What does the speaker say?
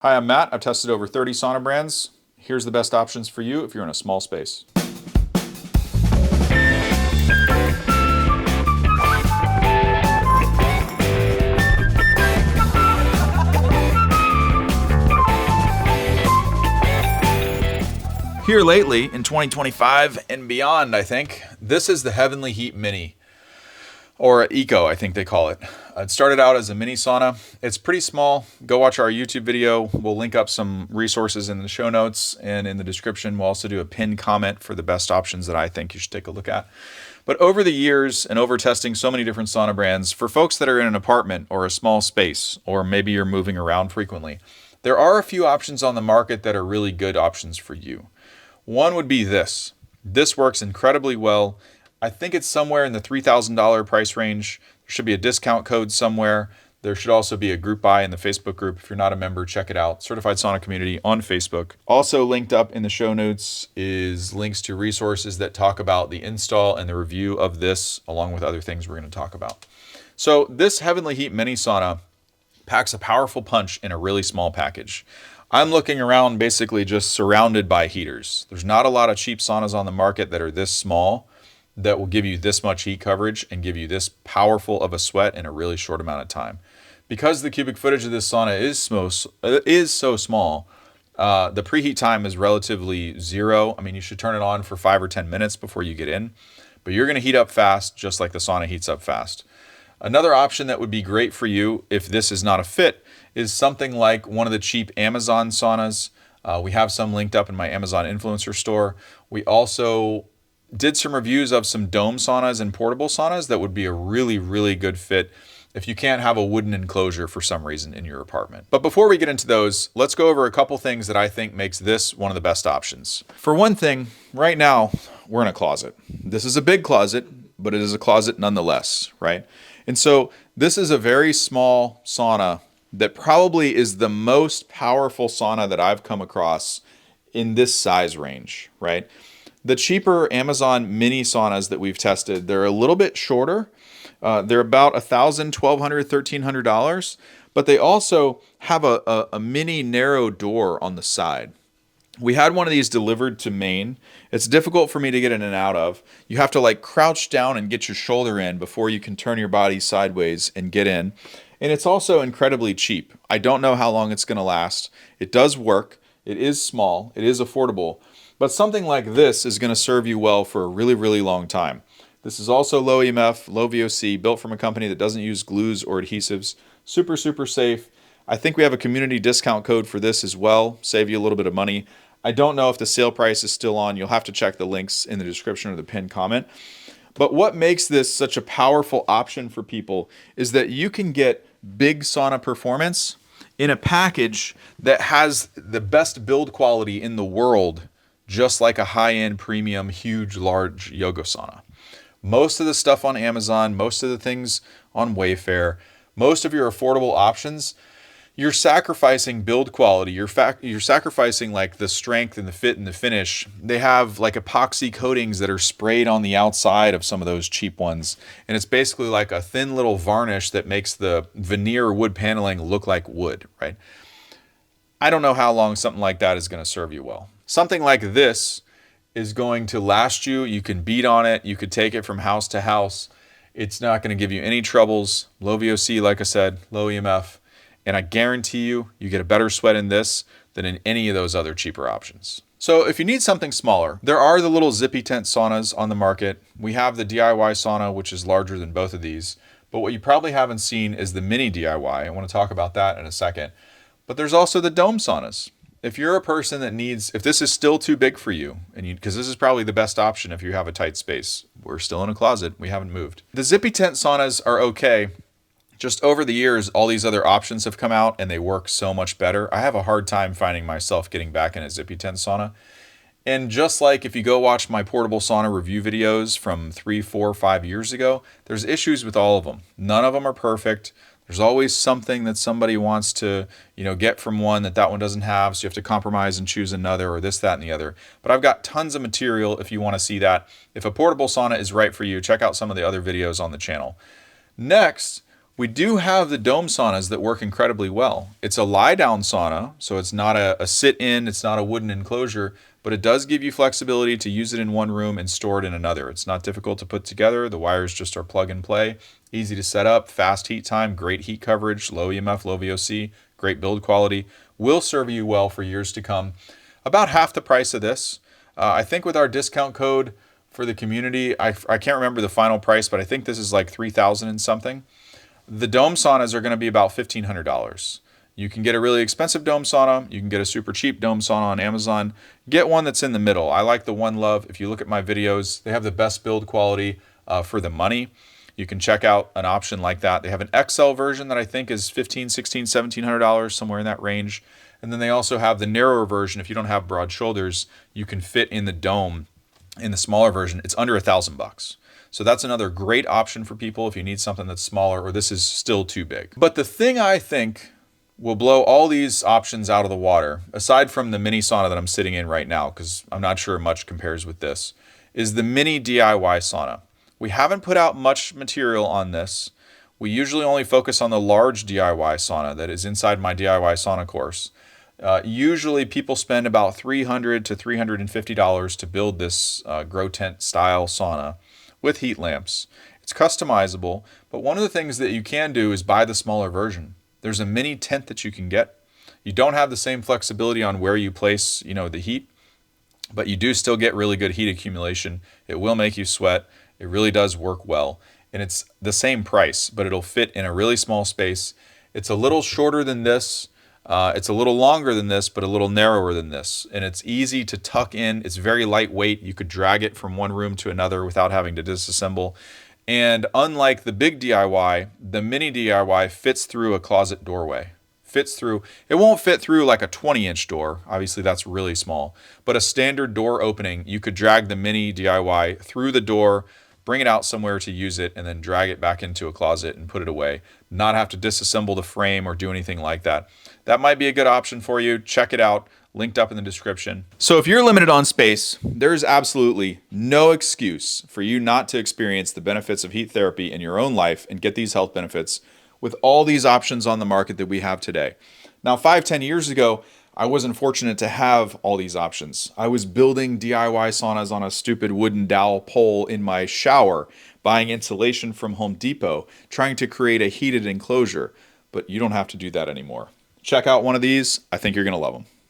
Hi, I'm Matt. I've tested over 30 sauna brands. Here's the best options for you if you're in a small space. Here lately, in 2025 and beyond, I think, this is the Heavenly Heat Mini, or Eco, I think they call it. It started out as a mini sauna. It's pretty small. Go watch our YouTube video. We'll link up some resources in the show notes and in the description. We'll also do a pinned comment for the best options that I think you should take a look at. But over the years and over testing so many different sauna brands, for folks that are in an apartment or a small space, or maybe you're moving around frequently, there are a few options on the market that are really good options for you. One would be this. This works incredibly well. I think it's somewhere in the $3,000 price range. There should be a discount code somewhere. There should also be a group buy in the Facebook group. If you're not a member, check it out. Certified Sauna Community on Facebook. Also linked up in the show notes is links to resources that talk about the install and the review of this, along with other things we're going to talk about. So this Heavenly Heat Mini Sauna packs a powerful punch in a really small package. I'm looking around basically just surrounded by heaters. There's not a lot of cheap saunas on the market that are this small that will give you this much heat coverage and give you this powerful of a sweat in a really short amount of time. Because the cubic footage of this sauna is so small, the preheat time is relatively zero. I mean, you should turn it on for 5 or 10 minutes before you get in, but you're going to heat up fast just like the sauna heats up fast. Another option that would be great for you if this is not a fit is something like one of the cheap Amazon saunas. We have some linked up in my Amazon influencer store. We also did some reviews of some dome saunas and portable saunas that would be a really, really good fit if you can't have a wooden enclosure for some reason in your apartment. But before we get into those, let's go over a couple things that I think makes this one of the best options. For one thing, right now, we're in a closet. This is a big closet, but it is a closet nonetheless, right? And so this is a very small sauna that probably is the most powerful sauna that I've come across in this size range, right? The cheaper Amazon mini saunas that we've tested, they're a little bit shorter. They're about $1,000, $1,200, $1,300, but they also have a mini narrow door on the side. We had one of these delivered to Maine. It's difficult for me to get in and out of. You have to like crouch down and get your shoulder in before you can turn your body sideways and get in. And it's also incredibly cheap. I don't know how long it's going to last. It does work. It is small. It is affordable. But something like this is going to serve you well for a really, really long time. This is also low EMF, low VOC, built from a company that doesn't use glues or adhesives. Super, super safe. I think we have a community discount code for this as well. Save you a little bit of money. I don't know if the sale price is still on. You'll have to check the links in the description or the pinned comment. But what makes this such a powerful option for people is that you can get big sauna performance in a package that has the best build quality in the world, just like a high-end premium, huge, large yoga sauna. Most of the stuff on Amazon, most of the things on Wayfair, most of your affordable options, you're sacrificing build quality. You're sacrificing like the strength and the fit and the finish. They have like epoxy coatings that are sprayed on the outside of some of those cheap ones. And it's basically like a thin little varnish that makes the veneer wood paneling look like wood, right? I don't know how long something like that is going to serve you well. Something like this is going to last you. You can beat on it. You could take it from house to house. It's not going to give you any troubles. Low VOC, like I said, low EMF. And I guarantee you, you get a better sweat in this than in any of those other cheaper options. So if you need something smaller, there are the little zippy tent saunas on the market. We have the DIY sauna, which is larger than both of these. But what you probably haven't seen is the mini DIY. I want to talk about that in a second. But there's also the dome saunas. If you're a person that needs, if this is still too big for you, and because this is probably the best option if you have a tight space. We're still in a closet. We haven't moved. The zippy tent saunas are okay. Just over the years, all these other options have come out and they work so much better. I have a hard time finding myself getting back in a zippy tent sauna. And just like if you go watch my portable sauna review videos from 3, 4, 5 years ago, there's issues with all of them. None of them are perfect. There's always something that somebody wants to, get from one that one doesn't have. So you have to compromise and choose another or this, that, and the other. But I've got tons of material if you want to see that. If a portable sauna is right for you, check out some of the other videos on the channel. Next, We do have the dome saunas that work incredibly well. It's a lie-down sauna, so it's not a sit-in, it's not a wooden enclosure, but it does give you flexibility to use it in one room and store it in another. It's not difficult to put together. The wires just are plug and play, easy to set up, fast heat time, great heat coverage, low EMF, low VOC, great build quality. Will serve you well for years to come. About half the price of this. I think with our discount code for the community, I can't remember the final price, but I think this is like $3,000 and something. The dome saunas are going to be about $1,500. You can get a really expensive dome sauna. You can get a super cheap dome sauna on Amazon. Get one that's in the middle. I like the One Love. If you look at my videos, they have the best build quality for the money. You can check out an option like that. They have an XL version that I think is $1,500, $1,600, $1,700, somewhere in that range. And then they also have the narrower version. If you don't have broad shoulders, you can fit in the dome in the smaller version. It's under $1,000. So that's another great option for people if you need something that's smaller or this is still too big. But the thing I think will blow all these options out of the water, aside from the mini sauna that I'm sitting in right now, because I'm not sure much compares with this, is the mini DIY sauna. We haven't put out much material on this. We usually only focus on the large DIY sauna that is inside my DIY sauna course. Usually people spend about $300 to $350 to build this grow tent style sauna with heat lamps. It's customizable, but one of the things that you can do is buy the smaller version. There's a mini tent that you can get. You don't have the same flexibility on where you place, the heat, but you do still get really good heat accumulation. It will make you sweat. It really does work well. And it's the same price, but it'll fit in a really small space. It's a little shorter than this. It's a little longer than this, but a little narrower than this. And it's easy to tuck in. It's very lightweight. You could drag it from one room to another without having to disassemble. And unlike the big DIY, the mini DIY fits through a closet doorway. It won't fit through like a 20-inch door. Obviously, that's really small. But a standard door opening, you could drag the mini DIY through the door, bring it out somewhere to use it, and then drag it back into a closet and put it away. Not have to disassemble the frame or do anything like that. That might be a good option for you. Check it out. Linked up in the description. So if you're limited on space, there's absolutely no excuse for you not to experience the benefits of heat therapy in your own life and get these health benefits with all these options on the market that we have today. Now, 5-10 years ago, I wasn't fortunate to have all these options. I was building DIY saunas on a stupid wooden dowel pole in my shower, buying insulation from Home Depot, trying to create a heated enclosure. But you don't have to do that anymore. Check out one of these. I think you're going to love them.